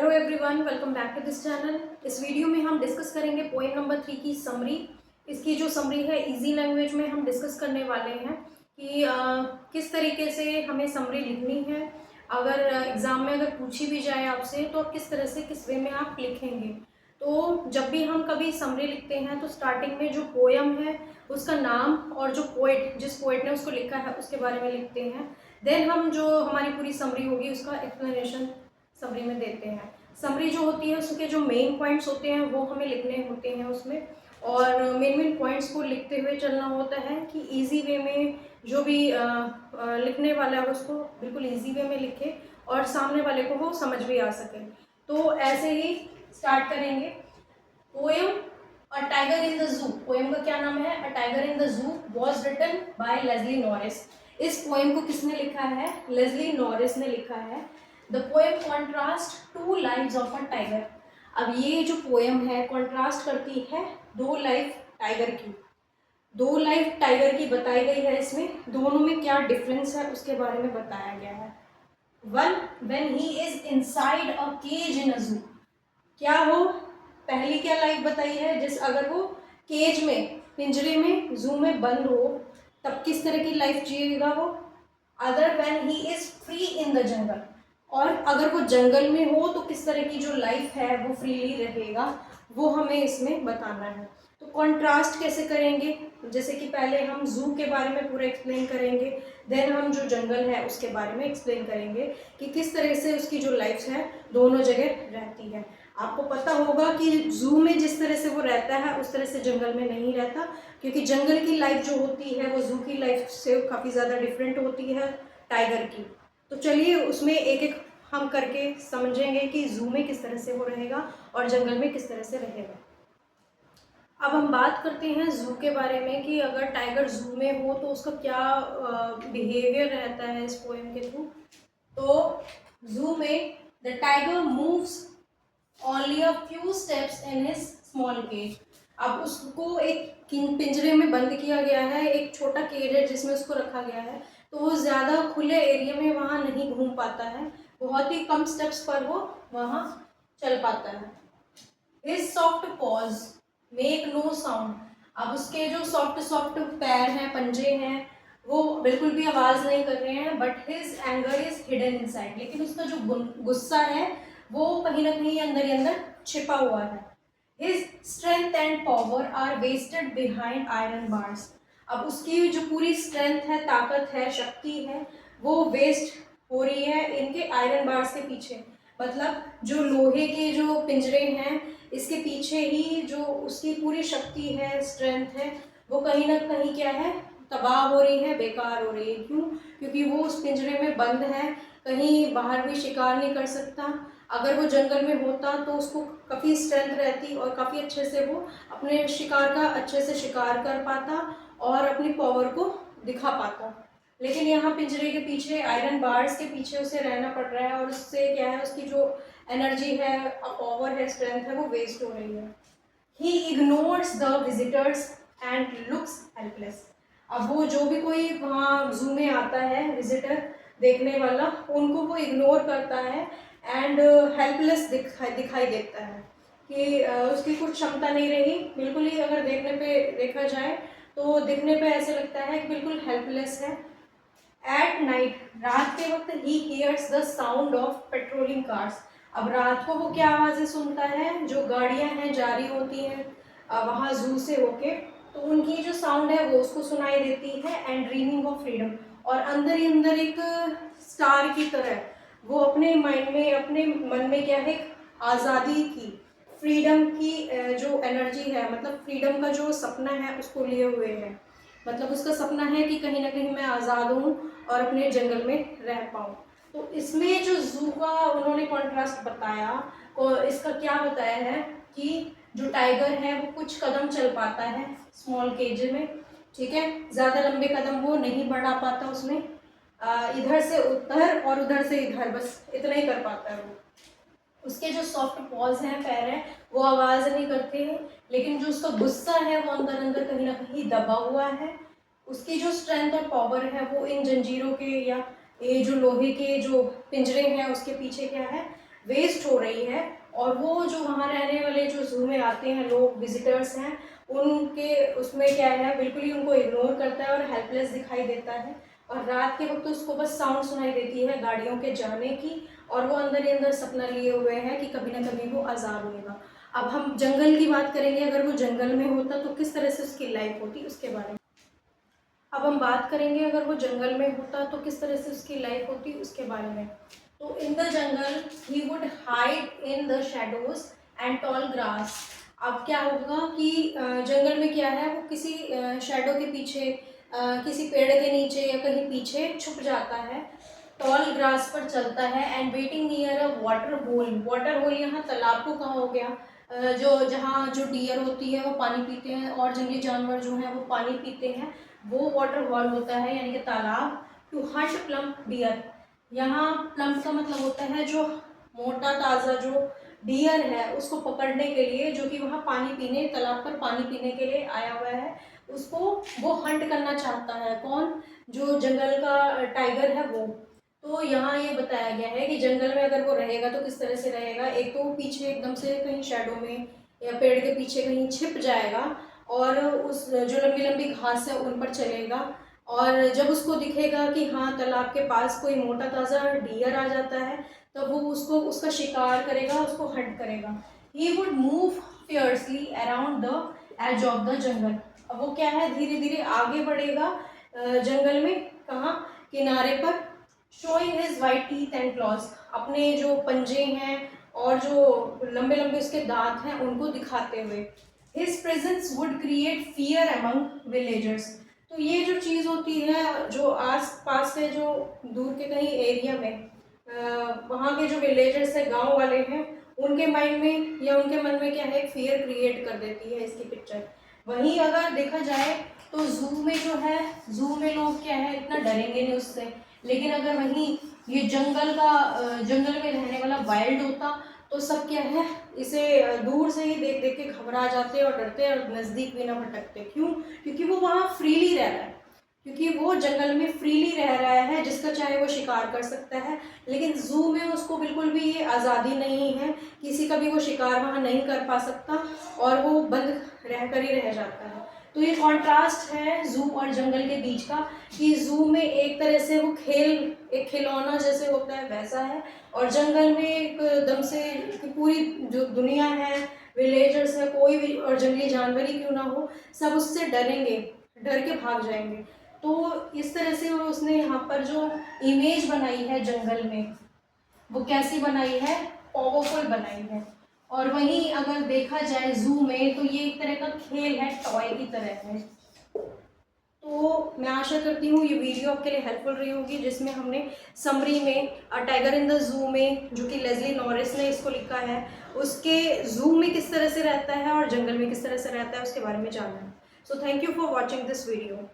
Hello everyone, welcome back to this channel. इस video में हम डिस्कस करेंगे पोएम नंबर 3 की समरी। इसकी जो समरी है इजी लैंग्वेज में हम डिस्कस करने वाले हैं कि किस तरीके से हमें समरी लिखनी है। अगर एग्ज़ाम में अगर पूछी भी जाए आपसे तो किस तरह से किस वे में आप लिखेंगे। तो जब भी हम कभी समरी लिखते हैं तो स्टार्टिंग में जो पोएम है उसका नाम और जो पोएट जिस पोएट ने उसको लिखा है उसके बारे में लिखते हैं। देन हम जो हमारी पूरी समरी होगी उसका एक्सप्लेनेशन समरी में देते हैं। समरी जो होती है उसके जो मेन पॉइंट्स होते हैं वो हमें लिखने होते हैं उसमें, और मेन पॉइंट्स को लिखते हुए चलना होता है कि इजी वे में जो भी लिखने वाला है उसको बिल्कुल इजी वे में लिखे और सामने वाले को वो समझ भी आ सके। तो ऐसे ही स्टार्ट करेंगे। Poem a tiger in the zoo. Poem का क्या नाम है? A tiger in the zoo was written by Leslie Norris. इस पोएम को किसने लिखा है? लेस्ली नॉरिस ने लिखा है। The poem contrast two lives of a tiger. अब ये जो पोएम है कॉन्ट्रास्ट करती है दो लाइफ टाइगर की। दो लाइफ टाइगर की बताई गई है। इसमें दोनों में क्या डिफरेंस है उसके बारे में बताया गया है। One, when he is inside a cage in a zoo. क्या हो? पहली क्या लाइफ बताई है? जिस अगर वो केज में, पिंजरे में, जू में बंद हो तब किस तरह की लाइफ जिएगा वो। Other, when he is free in the jungle. और अगर वो जंगल में हो तो किस तरह की जो लाइफ है वो फ्रीली रहेगा, वो हमें इसमें बताना है। तो कॉन्ट्रास्ट कैसे करेंगे? जैसे कि पहले हम जू के बारे में पूरा एक्सप्लेन करेंगे, देन हम जो जंगल है उसके बारे में एक्सप्लेन करेंगे कि किस तरह से उसकी जो लाइफ है दोनों जगह रहती है। आपको पता होगा कि जू में जिस तरह से वो रहता है उस तरह से जंगल में नहीं रहता, क्योंकि जंगल की लाइफ जो होती है वो जू की लाइफ से काफ़ी ज़्यादा डिफरेंट होती है टाइगर की। तो चलिए उसमें एक एक हम करके समझेंगे कि जू में किस तरह से वो रहेगा और जंगल में किस तरह से रहेगा। अब हम बात करते हैं जू के बारे में कि अगर टाइगर जू में हो तो उसका क्या बिहेवियर रहता है इस पोएम के थ्रू। तो जू में the tiger moves only a few steps in his small cage. अब उसको एक पिंजरे में बंद किया गया है, एक छोटा केज है जिसमें उसको रखा गया है, तो वो ज़्यादा खुले एरिया में वहाँ नहीं घूम पाता है, बहुत ही कम स्टेप्स पर वो वहाँ चल पाता है। His soft paws make no sound. अब उसके जो सॉफ्ट सॉफ्ट पैर हैं, पंजे हैं, वो बिल्कुल भी आवाज़ नहीं कर रहे हैं। But his anger is hidden inside. लेकिन उसका जो गुस्सा है वो कहीं ना कहीं अंदर ही अंदर छिपा हुआ है। His strength and power are wasted behind iron bars. अब उसकी जो पूरी स्ट्रेंथ है, ताकत है, शक्ति है, वो वेस्ट हो रही है इनके आयरन बार्स के पीछे। मतलब जो लोहे के जो पिंजरे हैं इसके पीछे ही जो उसकी पूरी शक्ति है, स्ट्रेंथ है, वो कहीं ना कहीं क्या है, तबाह हो रही है, बेकार हो रही है। क्यों? क्योंकि वो उस पिंजरे में बंद है, कहीं बाहर भी शिकार नहीं कर सकता। अगर वो जंगल में होता तो उसको काफ़ी स्ट्रेंथ रहती और काफ़ी अच्छे से वो अपने शिकार का अच्छे से शिकार कर पाता और अपनी पावर को दिखा पाता। लेकिन यहाँ पिंजरे के पीछे, आयरन बार्स के पीछे उसे रहना पड़ रहा है और उससे क्या है, उसकी जो एनर्जी है, पावर है, स्ट्रेंथ है, वो वेस्ट हो रही है। He ignores the visitors and looks helpless. अब वो जो भी कोई वहाँ जू में आता है विजिटर देखने वाला, उनको वो इग्नोर करता है एंड हेल्पलेस दिखाई देता है कि उसकी कुछ क्षमता नहीं रही बिल्कुल ही। अगर देखने पे देखा जाए तो दिखने पे ऐसे लगता है कि बिल्कुल हेल्पलेस है। एट नाइट, रात के वक्त, he hears the sound of patrolling cars. अब रात को वो क्या आवाज़ें सुनता है? जो गाड़ियां हैं जा रही होती हैं वहाँ जू से होके, तो उनकी जो साउंड है वो उसको सुनाई देती है। एंड ड्रीमिंग ऑफ फ्रीडम, और अंदर ही अंदर एक स्टार की तरह वो अपने माइंड में, अपने मन में क्या है, आज़ादी की, फ्रीडम की जो एनर्जी है, मतलब फ्रीडम का जो सपना है उसको लिए हुए है। मतलब उसका सपना है कि कहीं ना कहीं मैं आज़ाद हूँ और अपने जंगल में रह पाऊँ। तो इसमें जो जू का उन्होंने कॉन्ट्रास्ट बताया, और इसका क्या बताया है कि जो टाइगर है वो कुछ कदम चल पाता है स्मॉल केज में, ठीक है, ज़्यादा लंबे कदम वो नहीं बढ़ा पाता उसमें। इधर से उधर और उधर से इधर, बस इतना ही कर पाता है वो। उसके जो सॉफ्ट पॉज हैं, पैर हैं, वो आवाज़ नहीं करते हैं, लेकिन जो उसका गुस्सा है वो अंदर अंदर कहीं ना कहीं दबा हुआ है। उसकी जो स्ट्रेंथ और पावर है वो इन जंजीरों के या ये जो लोहे के जो पिंजरे हैं उसके पीछे क्या है, वेस्ट हो रही है, और वो जो वहाँ रहने वाले जो ज़ू में आते हैं लोग, विजिटर्स हैं, उनके उसमें क्या है, बिल्कुल ही उनको इग्नोर करता है और हेल्पलेस दिखाई देता है। और रात के वक्त उसको बस साउंड सुनाई देती है गाड़ियों के जाने की, और वो अंदर ही अंदर सपना लिए हुए है कि कभी ना कभी वो आज़ाद होगा। अब हम जंगल की बात करेंगे, अगर वो जंगल में होता तो किस तरह से उसकी लाइफ होती, उसके बारे में। अब हम बात करेंगे अगर वो जंगल में होता तो किस तरह से उसकी लाइफ होती, उसके बारे में। तो in the jungle he would hide in the shadows and tall grass. अब क्या होगा कि जंगल में क्या है, वो किसी शेडो के पीछे, किसी पेड़ के नीचे या कहीं पीछे छुप जाता है, टॉल ग्रास पर चलता है, and waiting near a water hole. Water hole यहाँ तालाब को कहा हो गया, जो जहाँ जो डियर होती है वो पानी पीते हैं और जंगली जानवर जो हैं वो पानी पीते हैं, वो वाटर हॉल होता है, यानी कि तालाब। टू हंट प्लम्प डियर, यहाँ प्लम्प का मतलब होता है जो मोटा ताज़ा जो डियर है उसको पकड़ने के लिए, जो कि वहाँ पानी पीने, तालाब पर पानी पीने के लिए आया हुआ है, उसको वो हंट करना चाहता है। कौन? जो जंगल का टाइगर है वो। तो यहाँ ये बताया गया है कि जंगल में अगर वो रहेगा तो किस तरह से रहेगा। एक तो वो पीछे एकदम से कहीं शैडो में या पेड़ के पीछे कहीं छिप जाएगा, और उस जो लंबी लंबी घास है उन पर चलेगा, और जब उसको दिखेगा कि हाँ तालाब के पास कोई मोटा ताज़ा डियर आ जाता है, तो वो उसको उसका शिकार करेगा, उसको हंट करेगा। He would move fiercely around the edge of the jungle. अब वो क्या है, धीरे धीरे आगे बढ़ेगा जंगल में, कहाँ, किनारे पर, showing his white teeth and clause, अपने जो पंजे हैं और जो लंबे लंबे उसके दांत हैं उनको दिखाते हुए। His presence would create fear among villagers. तो ये जो चीज़ होती है, जो आस पास से जो दूर के कहीं एरिया में वहाँ के जो विलेजर्स है, गांव वाले हैं, उनके माइंड में या उनके मन में क्या है, फियर क्रिएट कर देती है इसकी पिक्चर। वहीं अगर देखा जाए तो ज़ू में जो है, ज़ू में लोग क्या है, इतना डरेंगे नहीं उससे, लेकिन अगर वहीं ये जंगल में रहने वाला वाइल्ड होता तो सब क्या है, इसे दूर से ही देख देख के घबरा जाते और डरते और नज़दीक भी ना भटकते। क्यों? क्योंकि वो वहाँ फ्रीली रह रहा है, क्योंकि वो जंगल में फ्रीली रह रहा है, जिसका चाहे वो शिकार कर सकता है। लेकिन ज़ू में उसको बिल्कुल भी ये आज़ादी नहीं है, किसी का भी वो शिकार वहाँ नहीं कर पा सकता, और वो बंद रह कर ही रह जाता है। तो ये कॉन्ट्रास्ट है ज़ू और जंगल के बीच का, कि ज़ू में एक तरह से वो एक खिलौना जैसे होता है वैसा है, और जंगल में एकदम से पूरी जो दुनिया है, विलेजर्स है, कोई भी और जंगली जानवर ही क्यों ना हो, सब उससे डरेंगे, डर के भाग जाएंगे। तो इस तरह से उसने यहाँ पर जो इमेज बनाई है जंगल में, वो कैसी बनाई है, पावरफुल बनाई है। और वहीं अगर देखा जाए ज़ू में, तो ये एक तरह का खेल है, टॉय की तरह है। तो मैं आशा करती हूँ ये वीडियो आपके लिए हेल्पफुल रही होगी, जिसमें हमने समरी में टाइगर इन द ज़ू में, जो कि लेस्ली नॉरिस ने इसको लिखा है, उसके ज़ू में किस तरह से रहता है और जंगल में किस तरह से रहता है उसके बारे में जाना है। So thank you for watching this video.